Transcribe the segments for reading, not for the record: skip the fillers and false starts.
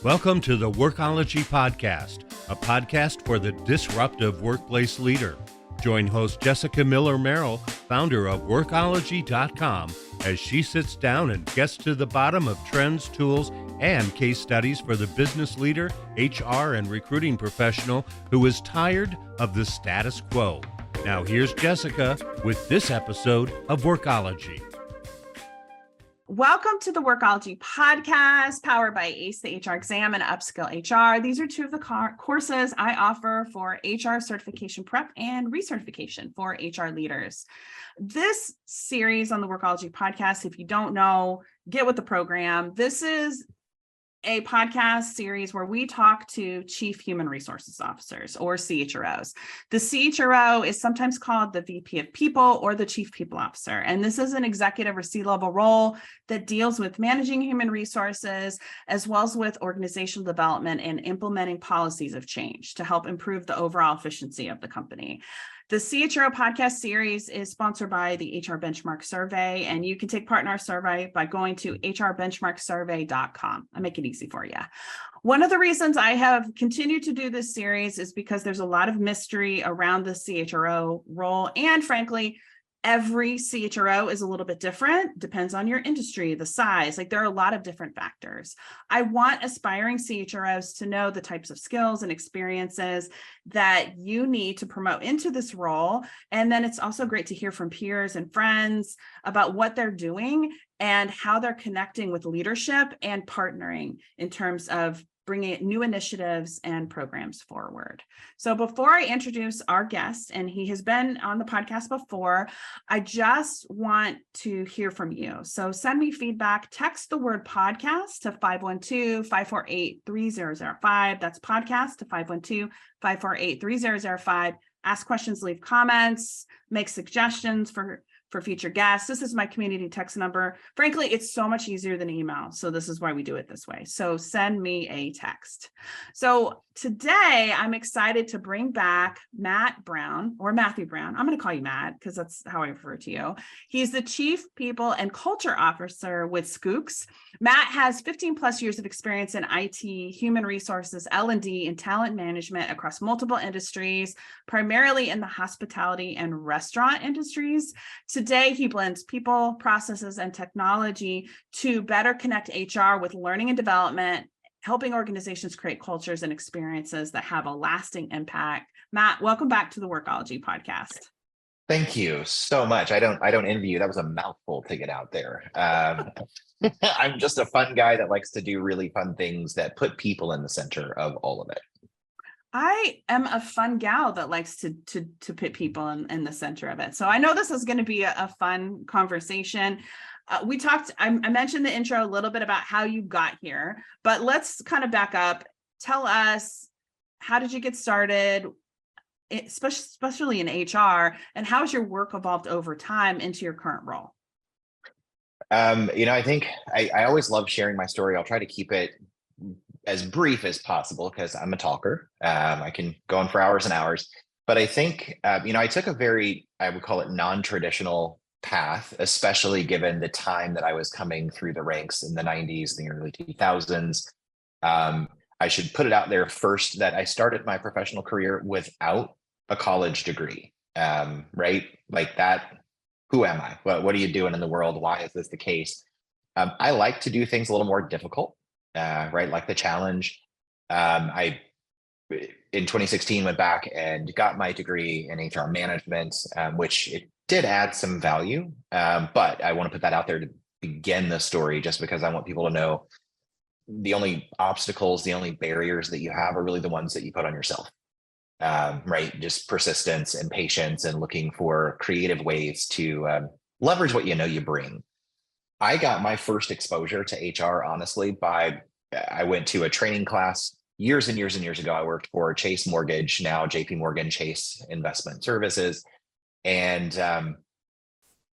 Welcome to the Workology Podcast, a podcast for the disruptive workplace leader. Join host Jessica Miller-Merrill, founder of Workology.com, as she sits down and gets to the bottom of trends, tools, and case studies for the business leader, HR, and recruiting professional who is tired of the status quo. Now here's Jessica with this episode of Workology. Welcome to the Workology Podcast, powered by ACE the HR Exam and Upskill HR. These are two of the courses I offer for HR certification prep and recertification for HR leaders. This series on the Workology Podcast, if you don't know, get with the program. This is a podcast series where we talk to Chief Human Resources Officers, or CHROs. The CHRO is sometimes called the VP of People or the Chief People Officer. And this is an executive or C-level role that deals with managing human resources, as well as with organizational development and implementing policies of change to help improve the overall efficiency of the company. The CHRO podcast series is sponsored by the HR Benchmark Survey, and you can take part in our survey by going to hrbenchmarksurvey.com. I make it easy for you. One of the reasons I have continued to do this series is because there's a lot of mystery around the CHRO role, and frankly, every CHRO is a little bit different, depends on your industry, the size, like there are a lot of different factors. I want aspiring CHROs to know the types of skills and experiences that you need to promote into this role. And then it's also great to hear from peers and friends about what they're doing and how they're connecting with leadership and partnering in terms of bringing new initiatives and programs forward. So before I introduce our guest, and he has been on the podcast before, I just want to hear from you. So send me feedback, text the word podcast to 512-548-3005. That's podcast to 512-548-3005. Ask questions, leave comments, make suggestions for future guests. This is my community text number. Frankly, it's so much easier than email. So this is why we do it this way. So send me a text. So today I'm excited to bring back Matt Brown, or Matthew Brown. I'm going to call you Matt because that's how I refer to you. He's the Chief People and Culture Officer with Schoox. Matt has 15 plus years of experience in IT, human resources, L&D, and talent management across multiple industries, primarily in the hospitality and restaurant industries. Today, he blends people, processes, and technology to better connect HR with learning and development, helping organizations create cultures and experiences that have a lasting impact. Matt, welcome back to the Workology Podcast. Thank you so much. I don't envy you. That was a mouthful to get out there. I'm just a fun guy that likes to do really fun things that put people in the center of all of it. I am a fun gal that likes to put people in the center of it. So I know this is going to be a fun conversation. I mentioned the intro a little bit about how you got here, but let's kind of back up. Tell us, how did you get started, especially in HR, and how has your work evolved over time into your current role? I think I always love sharing my story. I'll try to keep it as brief as possible because I'm a talker. I can go on for hours and hours, but I think, I took a very, I would call it non-traditional path, especially given the time that I was coming through the ranks in the 90s, the early 2000s. I should put it out there first that I started my professional career without a college degree, right? Like that, who am I? What are you doing in the world? Why is this the case? I like to do things a little more difficult. Right, like the challenge. I, in 2016, went back and got my degree in HR management, which it did add some value. But I want to put that out there to begin the story, just because I want people to know the only obstacles, the only barriers that you have are really the ones that you put on yourself. Right, just persistence and patience and looking for creative ways to leverage what you bring. I got my first exposure to HR, honestly, I went to a training class years and years and years ago. I worked for Chase Mortgage, now JP Morgan Chase Investment Services. And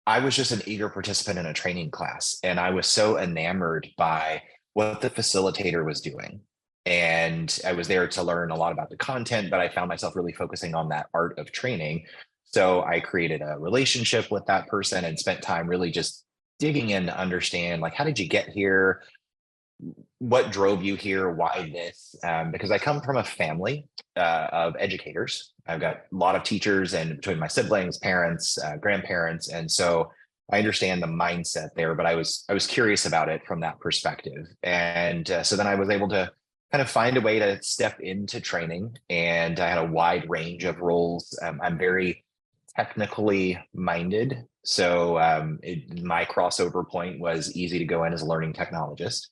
I was just an eager participant in a training class. And I was so enamored by what the facilitator was doing. And I was there to learn a lot about the content, but I found myself really focusing on that art of training. So I created a relationship with that person and spent time really just digging in to understand, like, how did you get here? what drove you here? Why this? Because I come from a family of educators. I've got a lot of teachers, and between my siblings, parents, grandparents, and so I understand the mindset there. But I was curious about it from that perspective, and so then I was able to kind of find a way to step into training, and I had a wide range of roles. I'm very technically minded, so my crossover point was easy to go in as a learning technologist.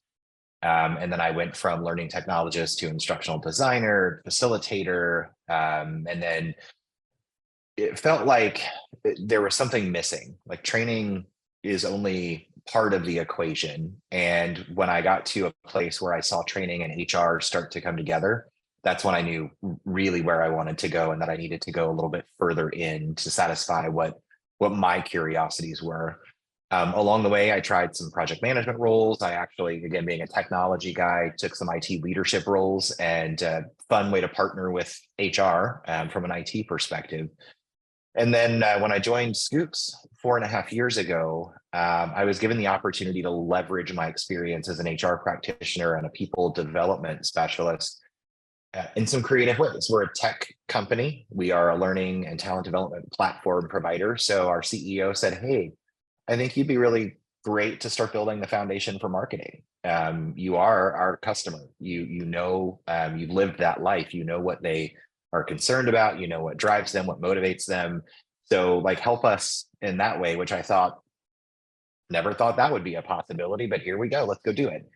And then I went from learning technologist to instructional designer, facilitator, and then it felt like there was something missing. Like training is only part of the equation. And when I got to a place where I saw training and HR start to come together, that's when I knew really where I wanted to go, and that I needed to go a little bit further in to satisfy what my curiosities were. Along the way, I tried some project management roles. I actually, again, being a technology guy, took some IT leadership roles, and fun way to partner with HR from an IT perspective. And then when I joined Schoox 4.5 years ago, I was given the opportunity to leverage my experience as an HR practitioner and a people development specialist in some creative ways. We're a tech company. We are a learning and talent development platform provider. So our CEO said, "Hey, I think you'd be really great to start building the foundation for marketing. You are our customer. You know, you've lived that life. You know what they are concerned about. You know what drives them, what motivates them. So like help us in that way," which I never thought that would be a possibility, but here we go. Let's go do it.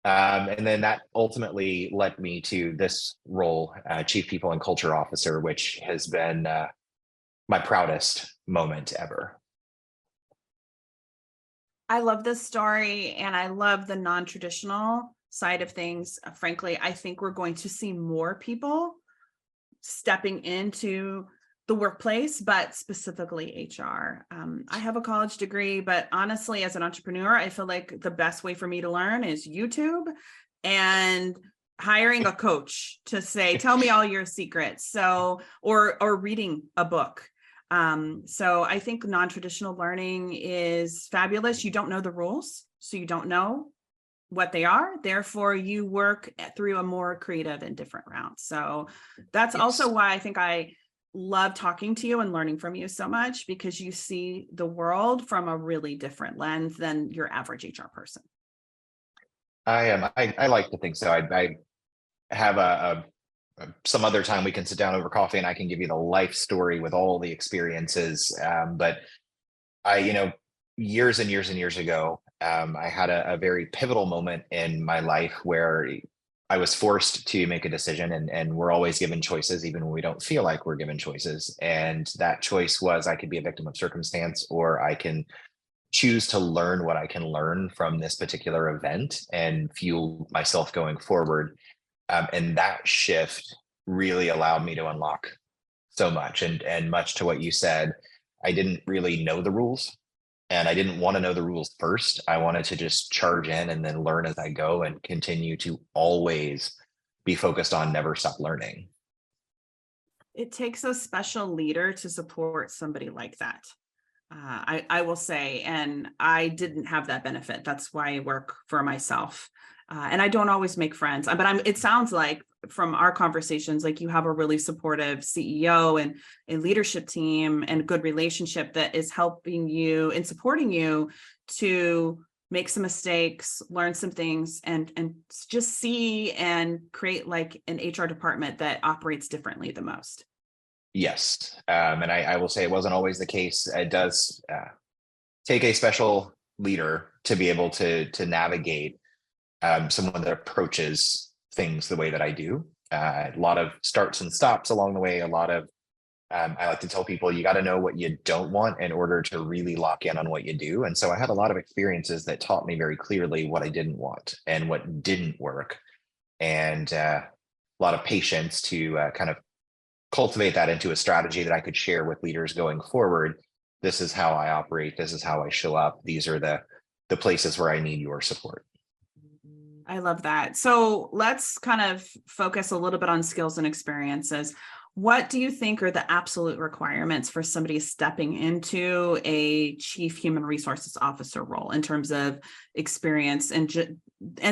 And then that ultimately led me to this role, Chief People and Culture Officer, which has been my proudest moment ever. I love this story, and I love the non-traditional side of things. Frankly, I think we're going to see more people stepping into the workplace, but specifically HR. I have a college degree, but honestly, as an entrepreneur, I feel like the best way for me to learn is YouTube and hiring a coach to say, "Tell me all your secrets." So, or reading a book. So I think non-traditional learning is fabulous. You don't know the rules, so you don't know what they are. Therefore, you work through a more creative and different route. So that's also why I think I love talking to you and learning from you so much, because you see the world from a really different lens than your average HR person. I like to think so. I have some other time we can sit down over coffee and I can give you the life story with all the experiences. But years and years and years ago, I had a very pivotal moment in my life where I was forced to make a decision, and we're always given choices, even when we don't feel like we're given choices. And that choice was, I could be a victim of circumstance, or I can choose to learn what I can learn from this particular event and fuel myself going forward. And that shift really allowed me to unlock so much. And much to what you said, I didn't really know the rules, and I didn't want to know the rules first. I wanted to just charge in and then learn as I go, and continue to always be focused on never stop learning. It takes a special leader to support somebody like that. I will say, and I didn't have that benefit. That's why I work for myself. And I don't always make friends, but it sounds like from our conversations, like you have a really supportive CEO and a leadership team and a good relationship that is helping you and supporting you to make some mistakes, learn some things, and just see and create like an HR department that operates differently the most. Yes. And I will say it wasn't always the case. It does take a special leader to be able to navigate someone that approaches things the way that I do. A lot of starts and stops along the way. A lot of, I like to tell people, you got to know what you don't want in order to really lock in on what you do. And so I had a lot of experiences that taught me very clearly what I didn't want and what didn't work. And a lot of patience to kind of cultivate that into a strategy that I could share with leaders going forward. This is how I operate. This is how I show up. These are the places where I need your support. I love that. So let's kind of focus a little bit on skills and experiences. What do you think are the absolute requirements for somebody stepping into a chief human resources officer role in terms of experience? And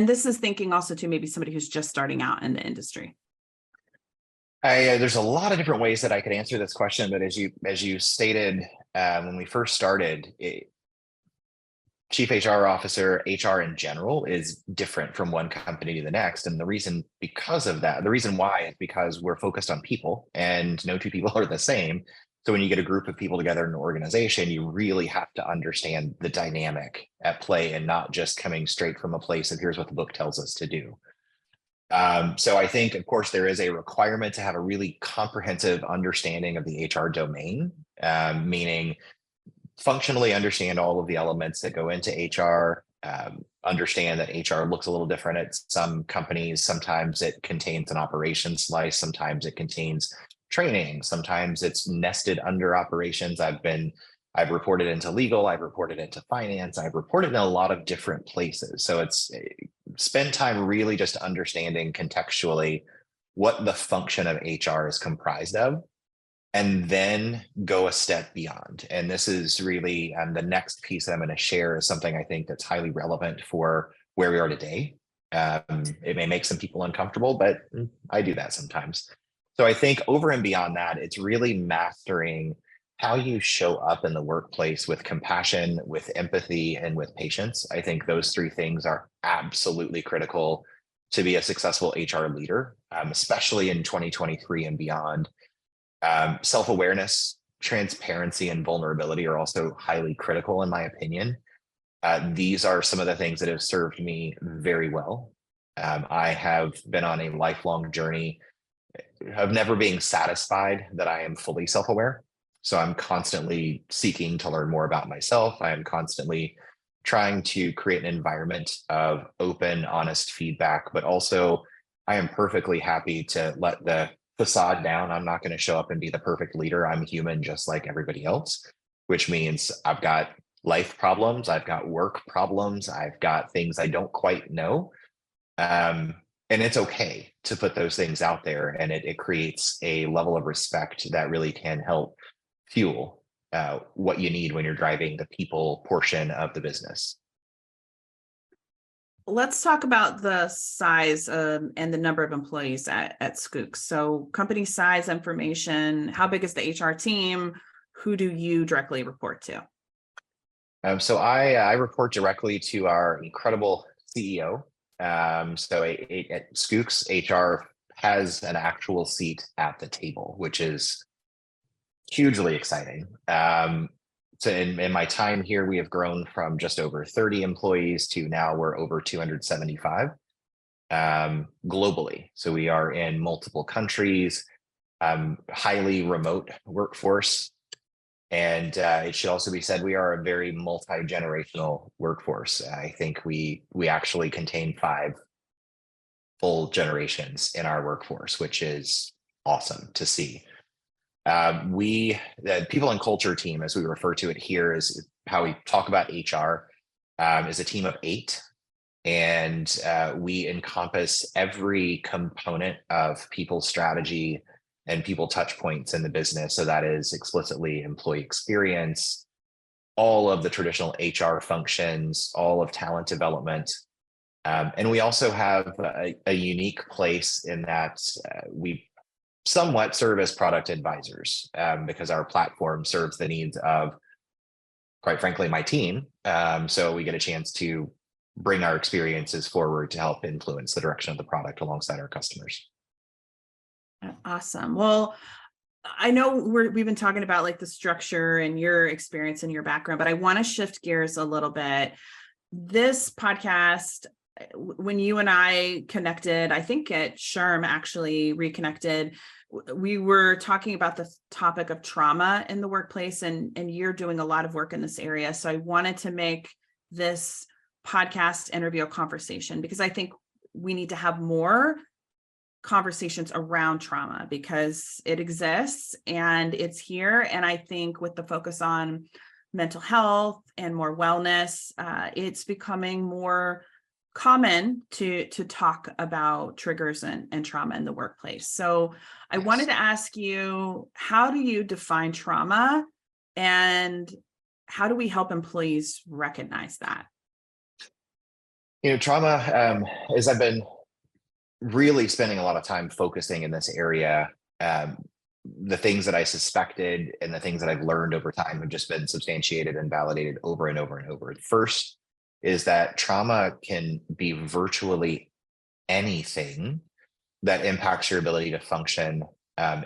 this is thinking also to maybe somebody who's just starting out in the industry. There's a lot of different ways that I could answer this question, but as you stated when we first started, Chief HR officer, HR in general is different from one company to the next. And the reason why is because we're focused on people and no two people are the same. So when you get a group of people together in an organization, you really have to understand the dynamic at play and not just coming straight from a place of here's what the book tells us to do. So I think, of course, there is a requirement to have a really comprehensive understanding of the HR domain, meaning functionally understand all of the elements that go into HR, understand that HR looks a little different at some companies. Sometimes it contains an operations slice, sometimes it contains training, sometimes it's nested under operations. I've reported into legal, I've reported into finance, I've reported in a lot of different places. So it's spend time really just understanding contextually what the function of HR is comprised of, and then go a step beyond. And this is really the next piece that I'm going to share is something I think that's highly relevant for where we are today. It may make some people uncomfortable, but I do that sometimes. So I think over and beyond that, it's really mastering how you show up in the workplace with compassion, with empathy, and with patience. I think those three things are absolutely critical to be a successful HR leader, especially in 2023 and beyond. Self-awareness, transparency, and vulnerability are also highly critical in my opinion. These are some of the things that have served me very well. I have been on a lifelong journey of never being satisfied that I am fully self-aware. So I'm constantly seeking to learn more about myself. I am constantly trying to create an environment of open, honest feedback, but also I am perfectly happy to let the facade down. I'm not going to show up and be the perfect leader. I'm human just like everybody else, which means I've got life problems. I've got work problems. I've got things I don't quite know. And it's okay to put those things out there. And it creates a level of respect that really can help fuel what you need when you're driving the people portion of the business. Let's talk about the size and the number of employees at Schoox. So company size information, how big is the HR team? Who do you directly report to? So I report directly to our incredible CEO. So at Schoox, HR has an actual seat at the table, which is hugely exciting. So in my time here, we have grown from just over 30 employees to now we're over 275 globally. So we are in multiple countries, highly remote workforce. And it should also be said, we are a very multi-generational workforce. I think we actually contain 5 full generations in our workforce, which is awesome to see. The people and culture team, as we refer to it here, is how we talk about HR, is a team of 8. And we encompass every component of people strategy and people touch points in the business. So that is explicitly employee experience, all of the traditional HR functions, all of talent development. And we also have a unique place in that we somewhat serve as product advisors because our platform serves the needs of, quite frankly, my team. So we get a chance to bring our experiences forward to help influence the direction of the product alongside our customers. Awesome. Well, I know we've been talking about like the structure and your experience and your background, but I want to shift gears a little bit. This podcast, when you and I connected, I think at SHRM actually reconnected, we were talking about the topic of trauma in the workplace, and you're doing a lot of work in this area. So I wanted to make this podcast interview a conversation because I think we need to have more conversations around trauma because it exists and it's here. And I think with the focus on mental health and more wellness, it's becoming more common to talk about triggers and trauma in the workplace. So I wanted to ask you, how do you define trauma, and how do we help employees recognize that? Trauma, as I've been really spending a lot of time focusing in this area, the things that I suspected and the things that I've learned over time have just been substantiated and validated over and over and over. First is that trauma can be virtually anything that impacts your ability to function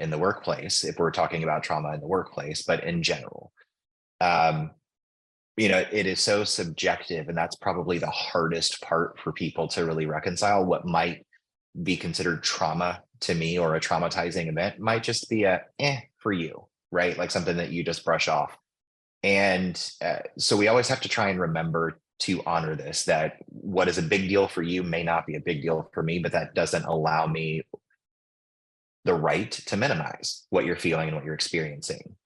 in the workplace, if we're talking about trauma in the workplace, but in general. It is so subjective, and that's probably the hardest part for people to really reconcile. What might be considered trauma to me, or a traumatizing event, might just be for you, right? Like something that you just brush off. And so we always have to try and remember to honor this, that what is a big deal for you may not be a big deal for me, but that doesn't allow me the right to minimize what you're feeling and what you're experiencing.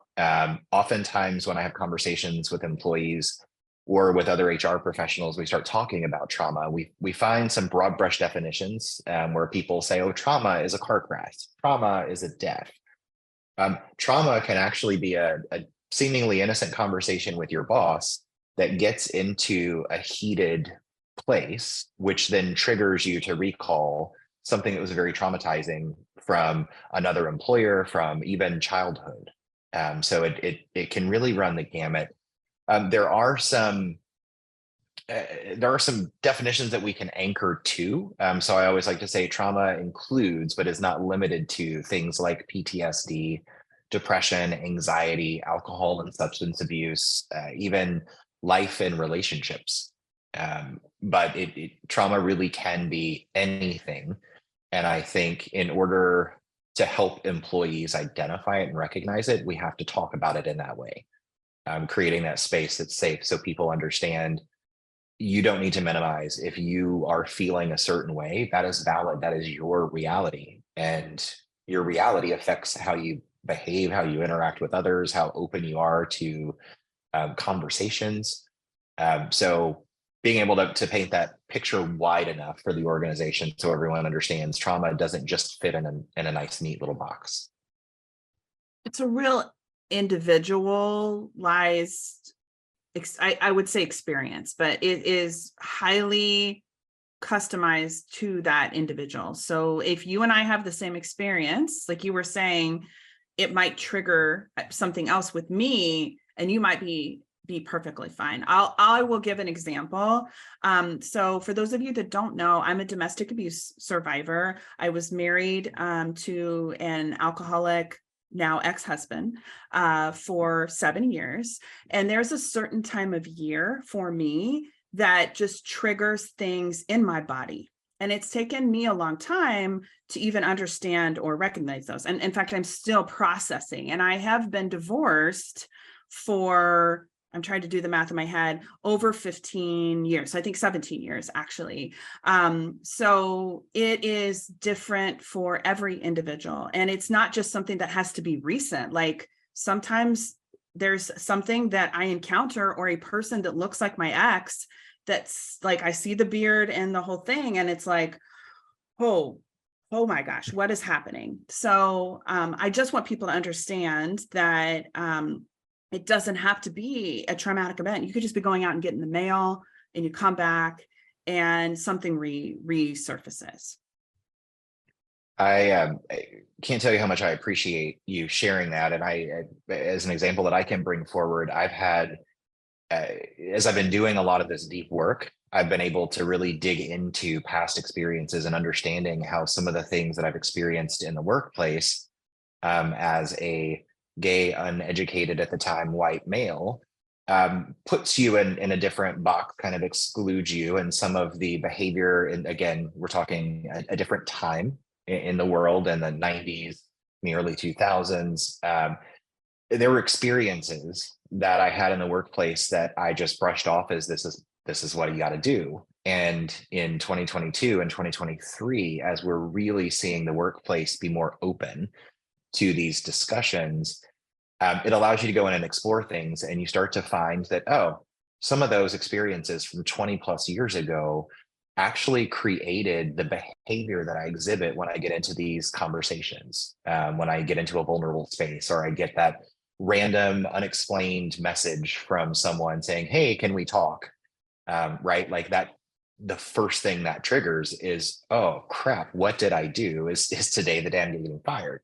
Oftentimes when I have conversations with employees or with other HR professionals, we start talking about trauma. We find some broad brush definitions where people say, oh, trauma is a car crash, trauma is a death. Trauma can actually be a seemingly innocent conversation with your boss that gets into a heated place, which then triggers you to recall something that was very traumatizing from another employer, from even childhood. So it can really run the gamut. There are some definitions that we can anchor to. So I always like to say trauma includes, but is not limited to, things like PTSD, depression, anxiety, alcohol and substance abuse, even life and relationships. But trauma really can be anything. And I think in order to help employees identify it and recognize it, we have to talk about it in that way, creating that space that's safe so people understand you don't need to minimize. If you are feeling a certain way, that is valid. That is your reality. And your reality affects how you behave, how you interact with others, how open you are to conversations. So being able to paint that picture wide enough for the organization so everyone understands trauma doesn't just fit in a nice, neat little box. It's a real individualized, I would say, experience, but it is highly customized to that individual. So if you and I have the same experience, like you were saying, it might trigger something else with me, and you might be perfectly fine. I will give an example. So for those of you that don't know, I'm a domestic abuse survivor. I was married to an alcoholic, now ex-husband, for 7 years. And there's a certain time of year for me that just triggers things in my body. And it's taken me a long time to even understand or recognize those. And in fact, I'm still processing. And I have been divorced for, I'm trying to do the math in my head, over 15 years. So I think 17 years, actually. So it is different for every individual. And it's not just something that has to be recent. Like sometimes there's something that I encounter, or a person that looks like my ex, that's like, I see the beard and the whole thing, and it's like, oh my gosh, what is happening? So I just want people to understand that it doesn't have to be a traumatic event. You could just be going out and getting the mail, and you come back and something resurfaces. I can't tell you how much I appreciate you sharing that. And as an example that I can bring forward, I've had, as I've been doing a lot of this deep work, I've been able to really dig into past experiences and understanding how some of the things that I've experienced in the workplace as a gay, uneducated at the time, white male, puts you in a different box, kind of excludes you. And some of the behavior, and again, we're talking a different time in the world, in the 90s, the early 2000s. There were experiences that I had in the workplace that I just brushed off as this is what you got to do. And in 2022 and 2023, as we're really seeing the workplace be more open to these discussions, it allows you to go in and explore things, and you start to find that, oh, some of those experiences from 20 plus years ago actually created the behavior that I exhibit when I get into these conversations, when I get into a vulnerable space, or I get that random unexplained message from someone saying, hey, can we talk? Right? Like that, the first thing that triggers is, oh crap, what did I do? Is today the day I'm getting fired?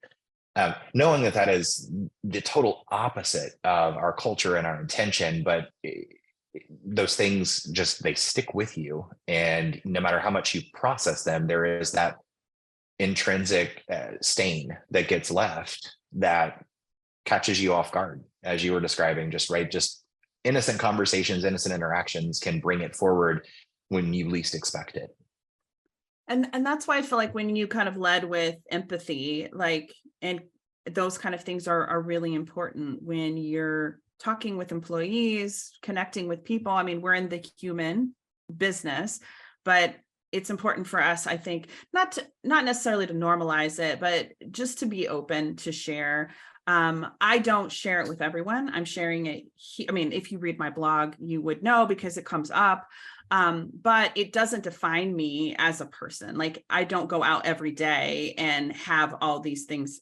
Knowing that that is the total opposite of our culture and our intention, but those things just, they stick with you. And no matter how much you process them, there is that intrinsic stain that gets left that catches you off guard, as you were describing, just right. Just innocent conversations, innocent interactions can bring it forward when you least expect it. And that's why I feel like when you kind of led with empathy, like, and those kind of things are really important when you're talking with employees, connecting with people. I mean, we're in the human business, but it's important for us, I think, not necessarily to normalize it, but just to be open to share. I don't share it with everyone. I'm sharing it. I mean, if you read my blog, you would know because it comes up. But it doesn't define me as a person. Like, I don't go out every day and have all these things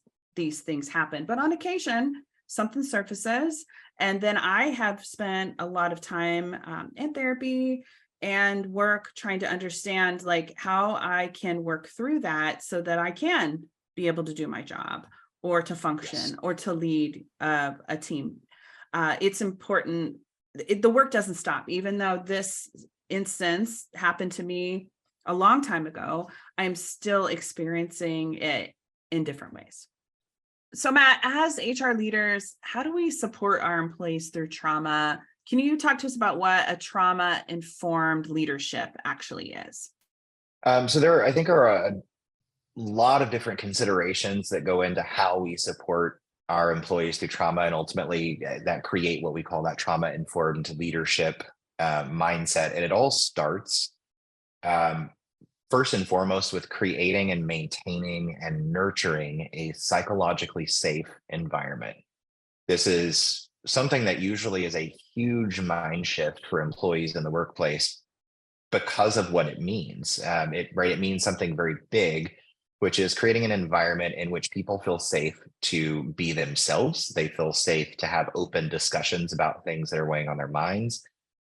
happen. But on occasion, something surfaces. And then I have spent a lot of time in therapy and work trying to understand like how I can work through that so that I can be able to do my job or to function Yes. or to lead a team. It's important. The work doesn't stop, even though this instance happened to me a long time ago. I'm still experiencing it in different ways. So Matt, as HR leaders, how do we support our employees through trauma? Can you talk to us about what a trauma-informed leadership actually is? So there, I think, are a lot of different considerations that go into how we support our employees through trauma, and ultimately that create what we call that trauma-informed leadership mindset. And it all starts first and foremost with creating and maintaining and nurturing a psychologically safe environment. This is something that usually is a huge mind shift for employees in the workplace because of what it means. It means something very big, which is creating an environment in which people feel safe to be themselves. They feel safe to have open discussions about things that are weighing on their minds.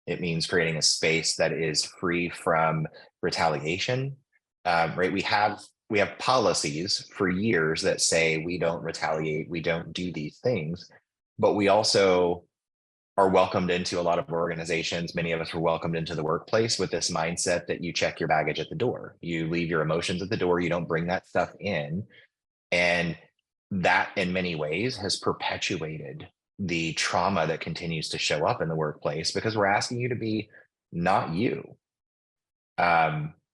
It means creating a space that is free from retaliation. Right? We have policies for years that say we don't retaliate, we don't do these things, but we also are welcomed into a lot of organizations. Many of us were welcomed into the workplace with this mindset that you check your baggage at the door, you leave your emotions at the door, you don't bring that stuff in. And that in many ways has perpetuated the trauma that continues to show up in the workplace because we're asking you to be not you.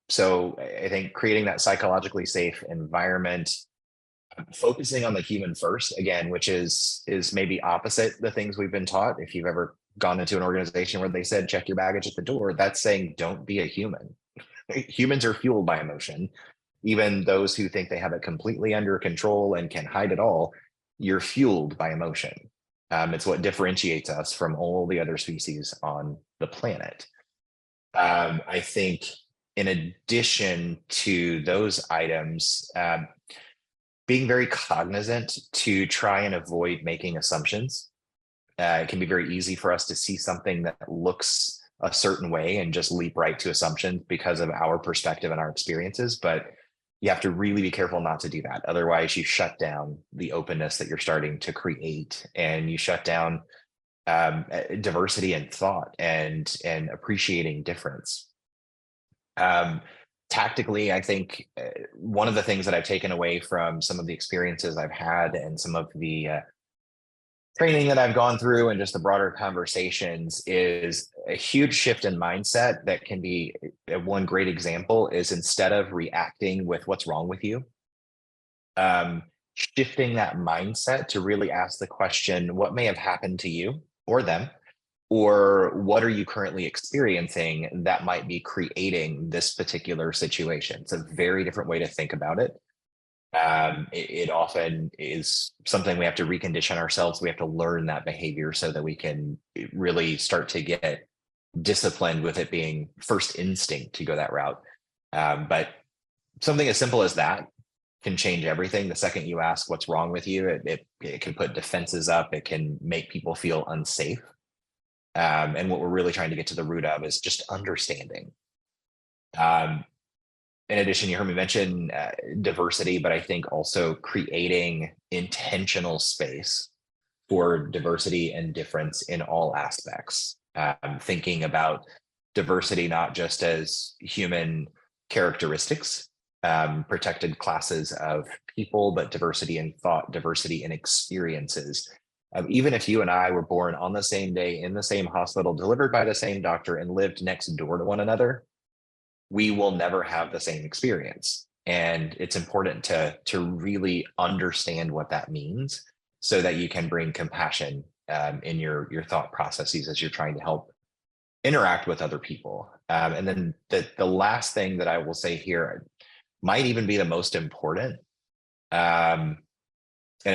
So I think creating that psychologically safe environment, focusing on the human first, again, which is maybe opposite the things we've been taught. If you've ever gone into an organization where they said check your baggage at the door, that's saying don't be a human. Humans are fueled by emotion. Even those who think they have it completely under control and can hide it all, you're fueled by emotion. It's what differentiates us from all the other species on the planet. I think in addition to those items, being very cognizant to try and avoid making assumptions. It can be very easy for us to see something that looks a certain way and just leap right to assumptions because of our perspective and our experiences. But you have to really be careful not to do that. Otherwise, you shut down the openness that you're starting to create, and you shut down diversity in thought and appreciating difference. Tactically, I think one of the things that I've taken away from some of the experiences I've had and some of the training that I've gone through and just the broader conversations is a huge shift in mindset that can be one great example is instead of reacting with what's wrong with you, shifting that mindset to really ask the question, what may have happened to you or them? Or what are you currently experiencing that might be creating this particular situation? It's a very different way to think about it. It often is something we have to recondition ourselves. We have to learn that behavior so that we can really start to get disciplined with it being first instinct to go that route. But something as simple as that can change everything. The second you ask what's wrong with you, it can put defenses up. It can make people feel unsafe. And what we're really trying to get to the root of is just understanding. In addition, you heard me mention diversity, but I think also creating intentional space for diversity and difference in all aspects. Thinking about diversity not just as human characteristics, protected classes of people, but diversity in thought, diversity in experiences. Even if you and I were born on the same day in the same hospital, delivered by the same doctor, and lived next door to one another, we will never have the same experience. And it's important to really understand what that means so that you can bring compassion in your thought processes as you're trying to help interact with other people. And then the last thing that I will say here might even be the most important. And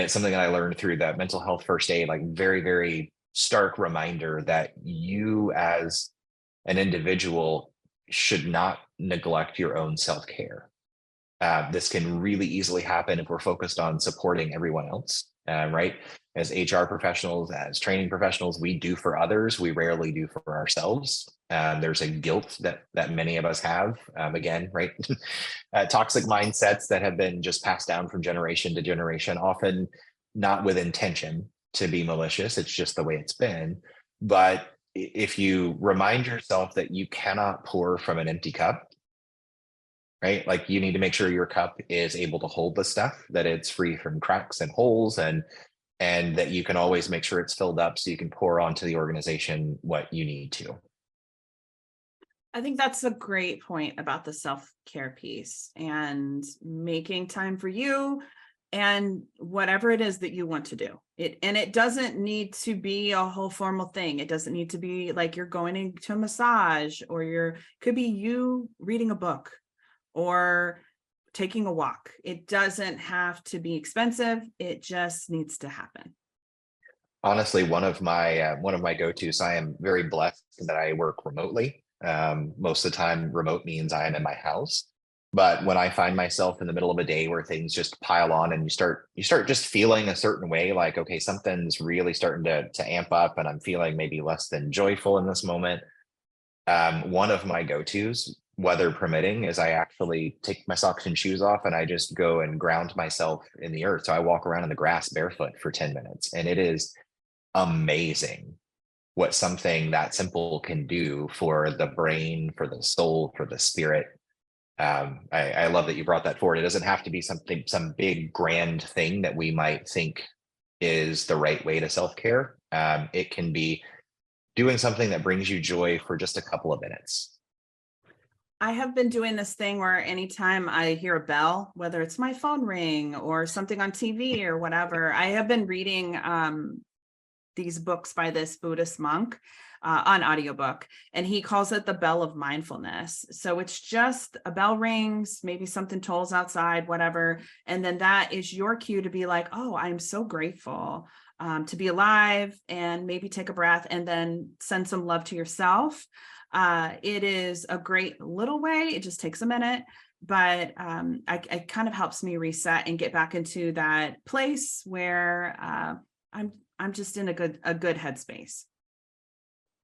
it's something that I learned through that mental health first aid, like very, very stark reminder that you as an individual should not neglect your own self-care. This can really easily happen if we're focused on supporting everyone else, right? As HR professionals, as training professionals, we do for others, we rarely do for ourselves. There's a guilt that many of us have, again, right? Toxic mindsets that have been just passed down from generation to generation, often not with intention to be malicious, it's just the way it's been. But if you remind yourself that you cannot pour from an empty cup, right? Like you need to make sure your cup is able to hold the stuff, that it's free from cracks and holes, and that you can always make sure it's filled up so you can pour onto the organization what you need to. I think that's a great point about the self-care piece and making time for you and whatever it is that you want to do. It doesn't need to be a whole formal thing. It doesn't need to be like you're going into a massage, or could be you reading a book or taking a walk. It doesn't have to be expensive. It just needs to happen. Honestly, one of my go-tos, I am very blessed that I work remotely. Most of the time, remote means I am in my house. But when I find myself in the middle of a day where things just pile on and you start just feeling a certain way, like, okay, something's really starting to amp up and I'm feeling maybe less than joyful in this moment. One of my go-tos, weather permitting, is I actually take my socks and shoes off and I just go and ground myself in the earth. So I walk around in the grass barefoot for 10 minutes, and it is amazing what something that simple can do for the brain, for the soul, for the spirit. I love that you brought that forward. It doesn't have to be some big grand thing that we might think is the right way to self-care. It can be doing something that brings you joy for just a couple of minutes. I have been doing this thing where anytime I hear a bell, whether it's my phone ring or something on TV or whatever, I have been reading these books by this Buddhist monk on audiobook, and he calls it the bell of mindfulness. So it's just a bell rings, maybe something tolls outside, whatever. And then that is your cue to be like, oh, I'm so grateful to be alive, and maybe take a breath and then send some love to yourself. It is a great little way. It just takes a minute, but it kind of helps me reset and get back into that place where I'm just in a good headspace.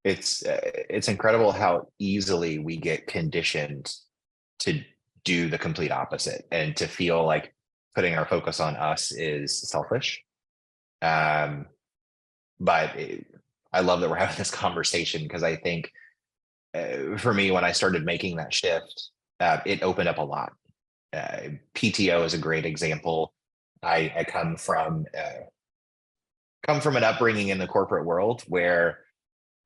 It's incredible how easily we get conditioned to do the complete opposite and to feel like putting our focus on us is selfish. But I love that we're having this conversation, because I think for me, when I started making that shift, it opened up a lot. PTO is a great example. I come from an upbringing in the corporate world where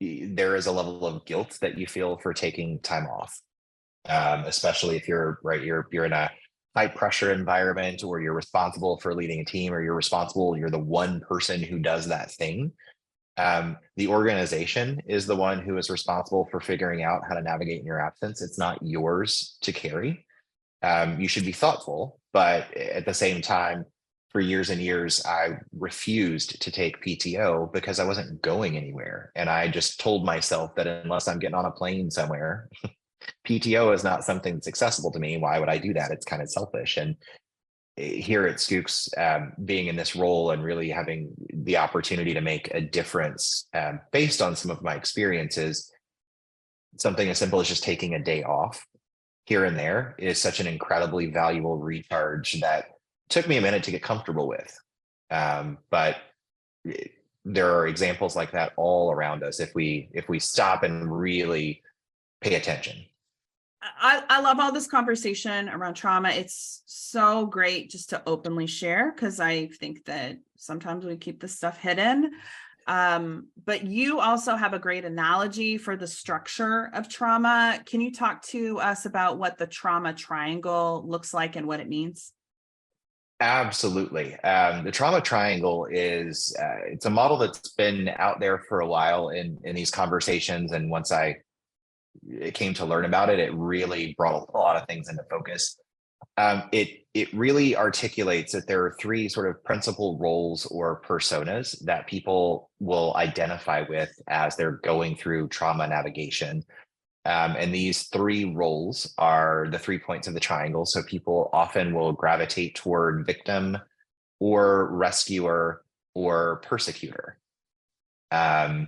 there is a level of guilt that you feel for taking time off, especially if you're in a high pressure environment, or you're responsible for leading a team, or you're the one person who does that thing. The organization is the one who is responsible for figuring out how to navigate in your absence. It's not yours to carry. You should be thoughtful, but at the same time, for years and years, I refused to take PTO because I wasn't going anywhere. And I just told myself that unless I'm getting on a plane somewhere, PTO is not something that's accessible to me. Why would I do that? It's kind of selfish. And here at Schoox, being in this role and really having the opportunity to make a difference based on some of my experiences, something as simple as just taking a day off here and there is such an incredibly valuable recharge that took me a minute to get comfortable with. But there are examples like that all around us if we stop and really pay attention. I love all this conversation around trauma. It's so great just to openly share, because I think that sometimes we keep this stuff hidden. But you also have a great analogy for the structure of trauma. Can you talk to us about what the trauma triangle looks like and what it means? Absolutely. The trauma triangle is it's a model that's been out there for a while in these conversations. And once I came to learn about it, it really brought a lot of things into focus. It really articulates that there are three sort of principal roles or personas that people will identify with as they're going through trauma navigation. And these three roles are the 3 points of the triangle. So people often will gravitate toward victim or rescuer or persecutor. When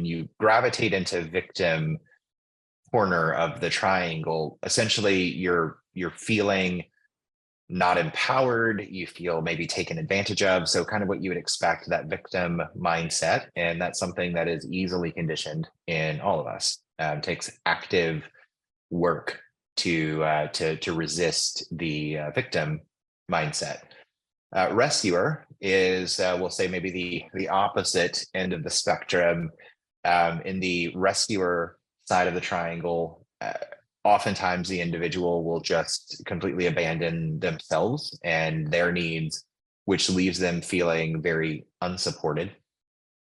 you gravitate into victim corner of the triangle, essentially you're feeling not empowered, you feel maybe taken advantage of. So kind of what you would expect, that victim mindset. And that's something that is easily conditioned in all of us. Takes active work to resist the victim mindset. Rescuer is, we'll say maybe the opposite end of the spectrum. In the rescuer side of the triangle, oftentimes the individual will just completely abandon themselves and their needs, which leaves them feeling very unsupported.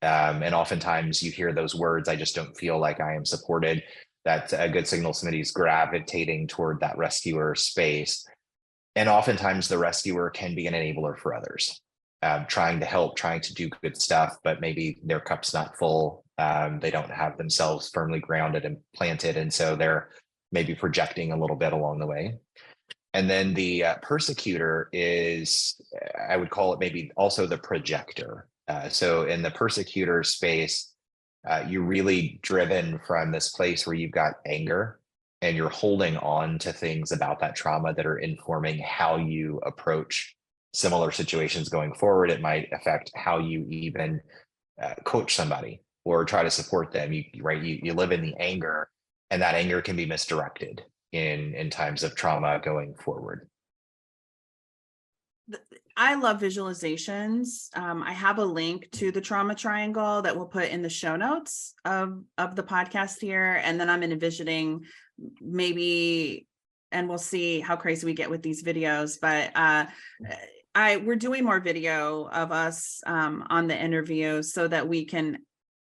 And oftentimes you hear those words, I just don't feel like I am supported. That's a good signal somebody's gravitating toward that rescuer space. And oftentimes the rescuer can be an enabler for others, trying to help, trying to do good stuff, but maybe their cup's not full. They don't have themselves firmly grounded and planted. And so they're maybe projecting a little bit along the way. And then the persecutor is, I would call it maybe also the projector. So in the persecutor space, you're really driven from this place where you've got anger and you're holding on to things about that trauma that are informing how you approach similar situations going forward. It might affect how you even coach somebody or try to support them. You live in the anger, and that anger can be misdirected in times of trauma going forward. I love visualizations. I have a link to the trauma triangle that we'll put in the show notes of the podcast here. And then I'm envisioning maybe, and we'll see how crazy we get with these videos, but we're doing more video of us on the interview so that we can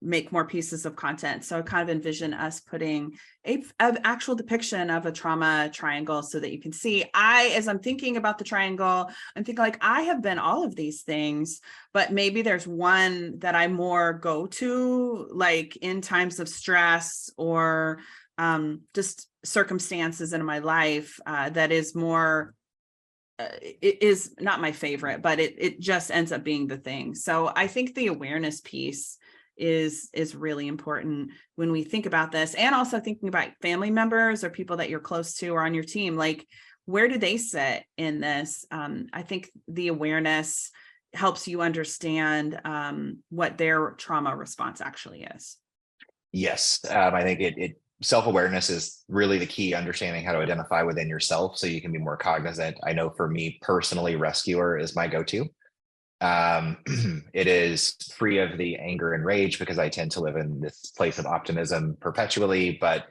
make more pieces of content. So I kind of envision us putting an actual depiction of a trauma triangle so that you can see. As I'm thinking about the triangle, I'm thinking like, I have been all of these things, but maybe there's one that I more go to, like in times of stress or just circumstances in my life that is more, it is not my favorite, but it just ends up being the thing. So I think the awareness piece is really important when we think about this, and also thinking about family members or people that you're close to or on your team, like where do they sit in this? I think the awareness helps you understand what their trauma response actually is. Yes, I think self-awareness is really the key, understanding how to identify within yourself so you can be more cognizant. I know for me personally, rescuer is my go-to. It is free of the anger and rage because I tend to live in this place of optimism perpetually, but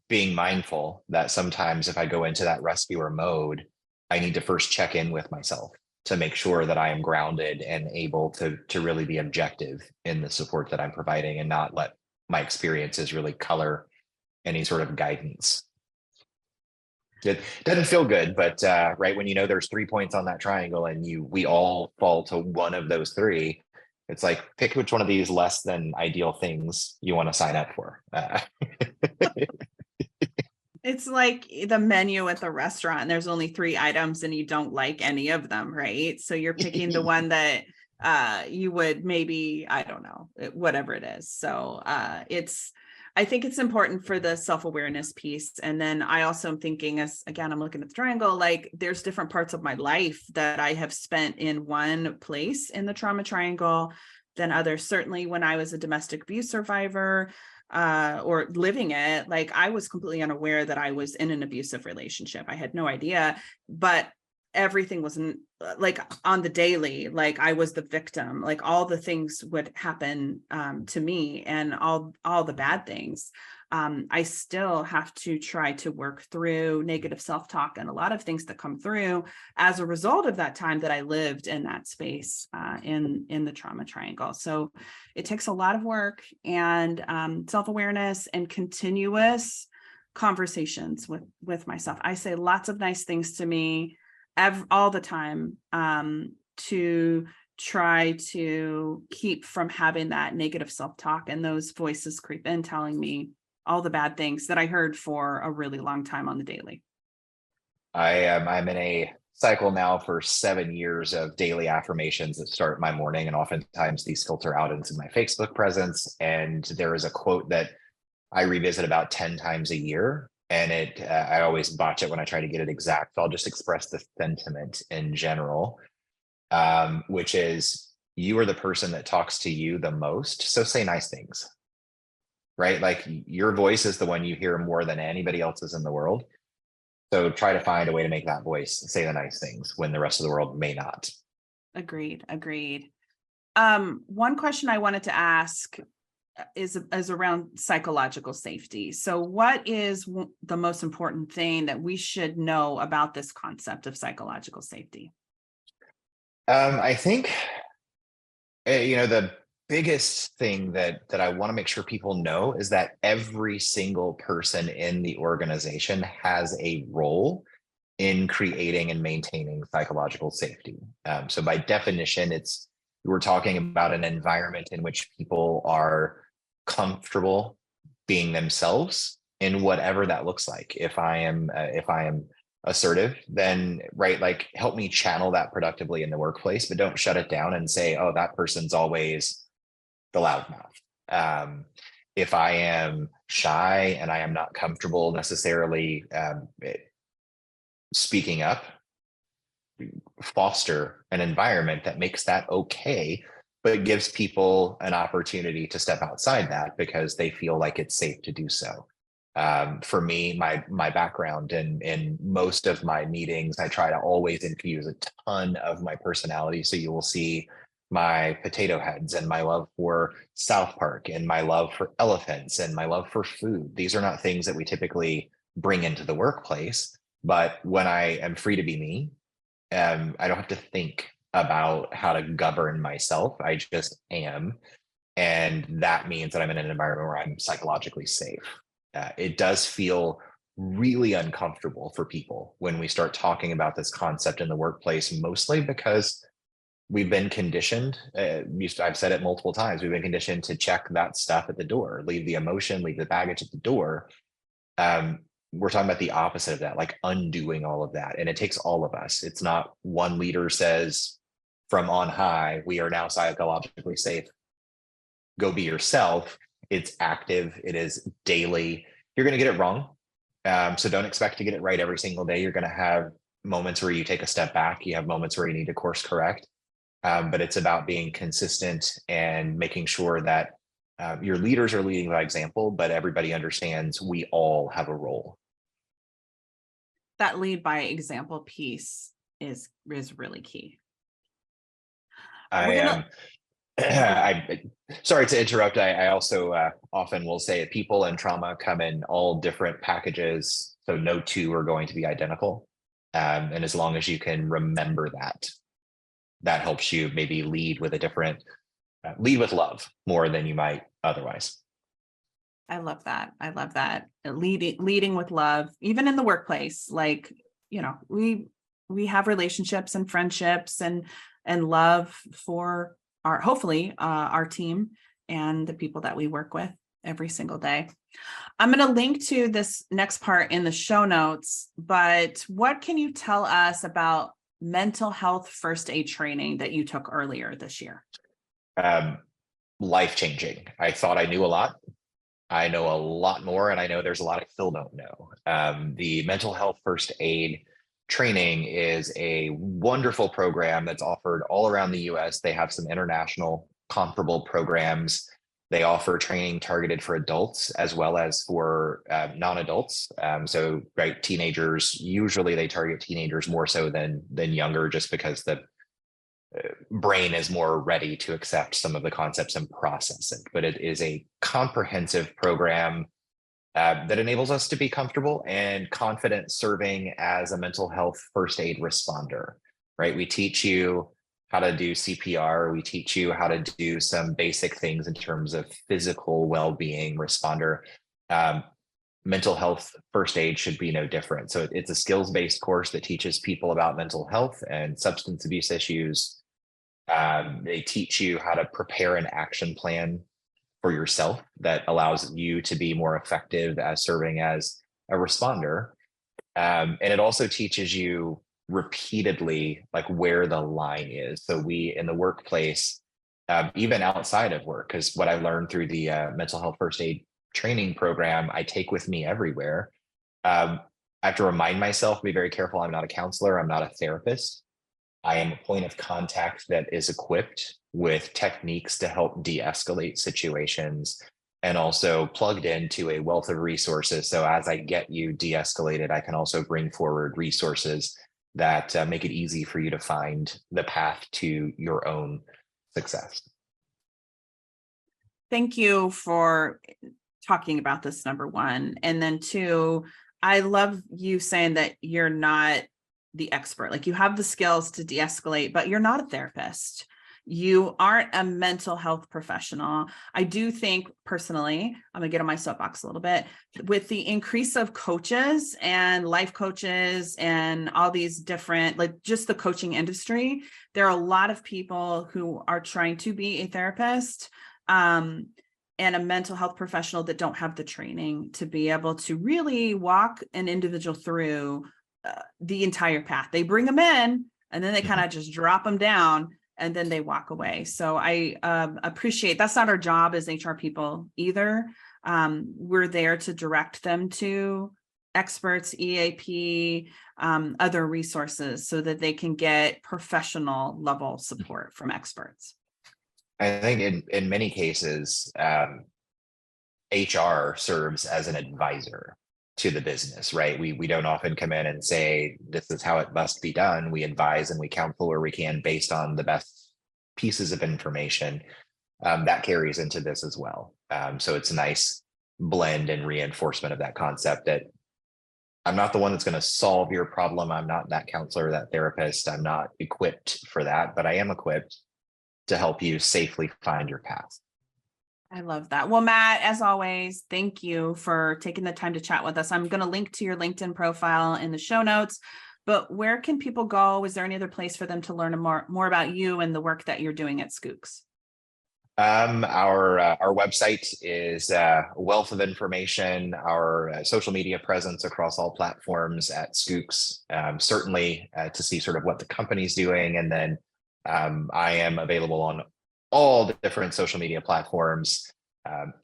being mindful that sometimes if I go into that rescuer mode, I need to first check in with myself to make sure that I am grounded and able to really be objective in the support that I'm providing and not let my experiences really color any sort of guidance. It doesn't feel good, but right when you know there's 3 points on that triangle and we all fall to one of those three, it's like pick which one of these less than ideal things you want to sign up for. It's like the menu at the restaurant, and there's only 3 items and you don't like any of them, right? So you're picking the one that you would maybe, I don't know, whatever it is. So I think it's important for the self-awareness piece. And then I also am thinking, as again, I'm looking at the triangle, like there's different parts of my life that I have spent in one place in the trauma triangle than others. Certainly when I was a domestic abuse survivor, or living it, like I was completely unaware that I was in an abusive relationship. I had no idea, but everything wasn't like on the daily, like I was the victim, like all the things would happen to me, and all the bad things. I still have to try to work through negative self-talk and a lot of things that come through as a result of that time that I lived in that space in the trauma triangle. So it takes a lot of work and self-awareness and continuous conversations with myself. I say lots of nice things to me all the time to try to keep from having that negative self-talk and those voices creep in telling me all the bad things that I heard for a really long time on the daily. I'm in a cycle now for 7 years of daily affirmations that start my morning, and oftentimes these filter out into my Facebook presence. And there is a quote that I revisit about 10 times a year, and I always botch it when I try to get it exact. So I'll just express the sentiment in general, which is, you are the person that talks to you the most, so say nice things. Right? Like your voice is the one you hear more than anybody else's in the world. So try to find a way to make that voice say the nice things when the rest of the world may not. Agreed. One question I wanted to ask is around psychological safety. So what is the most important thing that we should know about this concept of psychological safety? I think, the biggest thing that I want to make sure people know is that every single person in the organization has a role in creating and maintaining psychological safety. So by definition, we're talking about an environment in which people are comfortable being themselves in whatever that looks like. If I am assertive, then right, like help me channel that productively in the workplace, but don't shut it down and say, oh, that person's always the loudmouth. If I am shy and I am not comfortable necessarily speaking up, foster an environment that makes that okay, but gives people an opportunity to step outside that because they feel like it's safe to do so. For me, my background in most of my meetings, I try to always infuse a ton of my personality. So you will see my potato heads and my love for South Park and my love for elephants and my love for food. These are not things that we typically bring into the workplace, but when I am free to be me, I don't have to think about how to govern myself. I just am. And that means that I'm in an environment where I'm psychologically safe. It does feel really uncomfortable for people when we start talking about this concept in the workplace, mostly because we've been conditioned. I've said it multiple times. We've been conditioned to check that stuff at the door, leave the emotion, leave the baggage at the door. We're talking about the opposite of that, like undoing all of that. And it takes all of us. It's not one leader says from on high, we are now psychologically safe. Go be yourself. It's active. It is daily. You're going to get it wrong. So don't expect to get it right every single day. You're going to have moments where you take a step back. You have moments where you need to course correct. But it's about being consistent and making sure that your leaders are leading by example, but everybody understands we all have a role. That lead by example piece is really key. I sorry to interrupt. I also often will say that people and trauma come in all different packages. So no two are going to be identical. And as long as you can remember that helps you maybe lead with love more than you might otherwise. I love that. I love that. Leading with love, even in the workplace. Like, we have relationships and friendships and love for hopefully our team and the people that we work with every single day. I'm going to link to this next part in the show notes, but what can you tell us about mental health first aid training that you took earlier this year? Life-changing. I thought I knew a lot. I know a lot more, and I know there's a lot I still don't know. The mental health first aid training is a wonderful program that's offered all around the US. They have some international comparable programs. They offer training targeted for adults as well as for non-adults. So, right, teenagers, usually they target teenagers more so than younger, just because the brain is more ready to accept some of the concepts and process it. But it is a comprehensive program that enables us to be comfortable and confident serving as a mental health first aid responder, right? We teach you how to do CPR. We teach you how to do some basic things in terms of physical well-being responder. Mental health first aid should be no different. So it's a skills-based course that teaches people about mental health and substance abuse issues. They teach you how to prepare an action plan for yourself that allows you to be more effective as serving as a responder. And it also teaches you repeatedly, like, where the line is. So we, in the workplace, even outside of work, because what I learned through the mental health first aid training program, I take with me everywhere. I have to remind myself, be very careful. I'm not a counselor. I'm not a therapist. I am a point of contact that is equipped with techniques to help de-escalate situations, and also plugged into a wealth of resources. So as I get you de-escalated, I can also bring forward resources that make it easy for you to find the path to your own success. Thank you for talking about this, number one. And then two, I love you saying that you're not the expert. Like, you have the skills to de-escalate, but you're not a therapist. You aren't a mental health professional. I do think personally, I'm gonna get on my soapbox a little bit, with the increase of coaches and life coaches and all these different, like, just the coaching industry, there are a lot of people who are trying to be a therapist and a mental health professional that don't have the training to be able to really walk an individual through the entire path. They bring them in and then they kind of just drop them down and then they walk away. So I appreciate, that's not our job as HR people either. We're there to direct them to experts, EAP, other resources so that they can get professional level support from experts. I think in many cases, HR serves as an advisor to the business, right? We don't often come in and say, this is how it must be done. We advise and we counsel where we can based on the best pieces of information. That carries into this as well. So it's a nice blend and reinforcement of that concept that I'm not the one that's going to solve your problem. I'm not that counselor, that therapist. I'm not equipped for that, but I am equipped to help you safely find your path. I love that. Well, Matt, as always, thank you for taking the time to chat with us. I'm going to link to your LinkedIn profile in the show notes, but where can people go? Is there any other place for them to learn more about you and the work that you're doing at Schoox? Our website is a wealth of information. Our social media presence across all platforms at Schoox, certainly to see sort of what the company's doing. And then I am available on all the different social media platforms.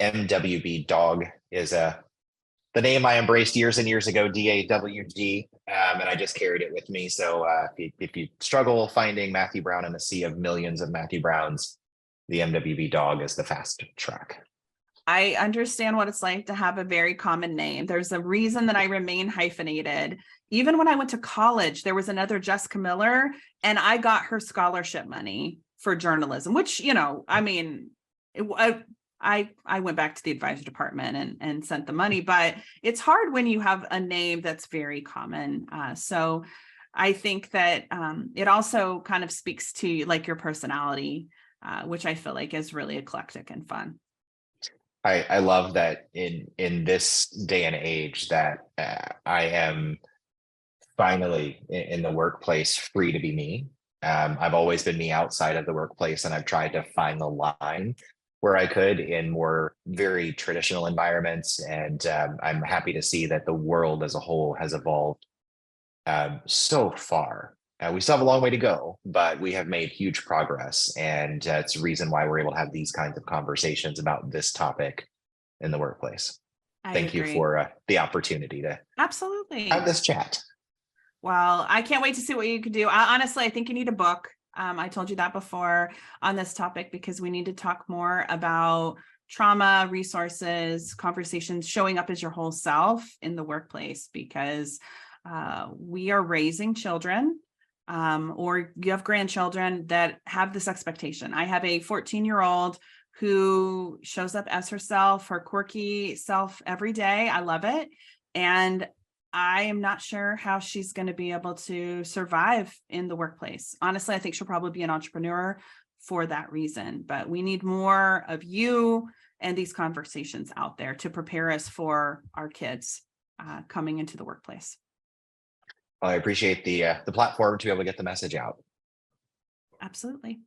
MWB Dog is the name I embraced years and years ago, DAWG, and I just carried it with me. So if you struggle finding Matthew Brown in a sea of millions of Matthew Browns, the MWB Dog is the fast track. I understand what it's like to have a very common name. There's a reason that I remain hyphenated. Even when I went to college, there was another Jessica Miller, and I got her scholarship money for journalism, which, I mean, I went back to the advisor department and sent the money, but it's hard when you have a name that's very common. So I think that it also kind of speaks to like your personality, which I feel like is really eclectic and fun. I love that in this day and age that I am finally in the workplace free to be me. I've always been me outside of the workplace, and I've tried to find the line where I could in more very traditional environments. And I'm happy to see that the world as a whole has evolved so far. We still have a long way to go, but we have made huge progress. And it's a reason why we're able to have these kinds of conversations about this topic in the workplace. Thank you for the opportunity to Absolutely have this chat. Well, I can't wait to see what you can do. Honestly, I think you need a book. I told you that before on this topic, because we need to talk more about trauma, resources, conversations, showing up as your whole self in the workplace, because we are raising children, or you have grandchildren that have this expectation. I have a 14-year-old who shows up as herself, her quirky self every day. I love it. And I am not sure how she's going to be able to survive in the workplace. Honestly, I think she'll probably be an entrepreneur for that reason, but we need more of you and these conversations out there to prepare us for our kids coming into the workplace. Well, I appreciate the platform to be able to get the message out. Absolutely.